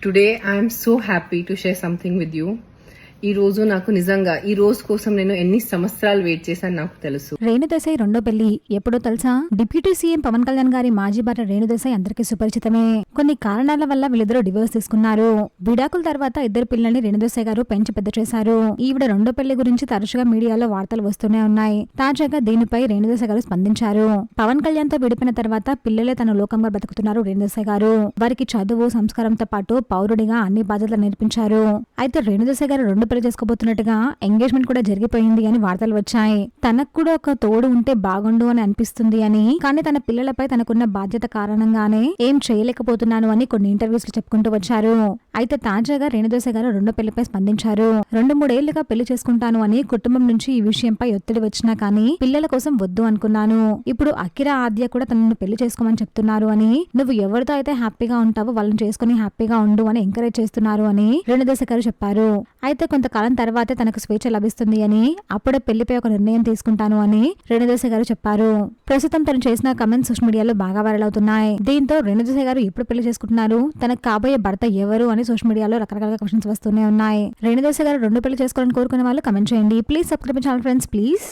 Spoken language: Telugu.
Today I am so happy to share something with you. ఈ రోజు నాకు నిజంగా ఈ రోజు కోసం నేను ఎన్ని సంవత్సరాలు వెయిట్ చేశాను నాకు తెలుసు. రేణుదేశాయ్ రెండో పెళ్లి ఎప్పుడో తెలుసా? డిప్యూటీ సీఎం పవన్ కళ్యాణ్ గారి మాజీ భార్య రేణుదేశాయ్ అందరికీ సుపరిచితమే. కొన్ని కారణాల వల్ల వీళ్ళిద్దరూ డివోర్స్ తీసుకున్నారు. విడాకుల తర్వాత ఇద్దరు పిల్లల్ని రేణుదేశాయ్ గారు పెంచి పెద్ద చేశారు. ఈవిడ రెండో పెళ్లి గురించి తరచుగా మీడియాలో వార్తలు వస్తూనే ఉన్నాయి. తాజాగా దీనిపై రేణుదేశాయ్ గారు స్పందించారు. పవన్ కళ్యాణ్ తో విడిపోయిన తర్వాత పిల్లలే తన లోకంగా బ్రతుకుతున్నారు రేణుదేశాయ్ గారు. వారికి చదువు సంస్కారంతో పాటు పౌరుడిగా అన్ని బాధ్యతలు నేర్పించారు. అయితే రేణుదేశాయ్ గారు రెండు పెళ్లి చేసుకోబోతున్నట్టుగా ఎంగేజ్మెంట్ కూడా జరిగిపోయింది అని వార్తలు వచ్చాయి. తనకు కూడా ఒక తోడు ఉంటే బాగుండు అని అనిపిస్తుంది అని, కానీ తన పిల్లలపై తనకున్న బాధ్యత కారణంగానే ఏం చేయలేకపోతున్నాను అని కొన్ని ఇంటర్వ్యూస్ లో చెప్పుకుంటూ వచ్చారు. అయితే తాజాగా రేణుదేశాయ్ గారు రెండో పెళ్లిపై స్పందించారు. 2-3 ఏళ్లుగా పెళ్లి చేసుకుంటాను అని కుటుంబం నుంచి ఈ విషయంపై ఒత్తిడి వచ్చినా కానీ పిల్లల కోసం వద్దు అనుకున్నాను. ఇప్పుడు అకిరా ఆద్య కూడా తనను పెళ్లి చేసుకోమని చెప్తున్నారు అని, నువ్వు ఎవరితో అయితే హ్యాపీగా ఉంటావో వాళ్ళని చేసుకుని హ్యాపీగా ఉండు అని ఎంకరేజ్ చేస్తున్నారు అని రేణుదేశాయ్ గారు చెప్పారు. అయితే కొంతకాలం తర్వాతే తనకు స్వేచ్ఛ లభిస్తుంది అని, అప్పుడే పెళ్లిపై ఒక నిర్ణయం తీసుకుంటాను అని రేణుదేశాయ్ గారు చెప్పారు. ప్రస్తుతం తను చేసిన కమెంట్స్ సోషల్ మీడియాలో బాగా వైరల్ అవుతున్నాయి. దీంతో రేణుదేశాయ్ గారు ఎప్పుడు పెళ్లి చేసుకుంటున్నారు, తనకు కాబోయే భర్త ఎవరు అని సోషల్ మీడియాలో రకరకాల క్వశ్చన్స్ వస్తూనే ఉన్నాయి. రేణుదేశాయ్ గారు రెండు పెళ్లి చేసుకోవాలని కోరుకునే వాళ్ళు కమెంట్ చేయండి. Please subscribe channel friends please.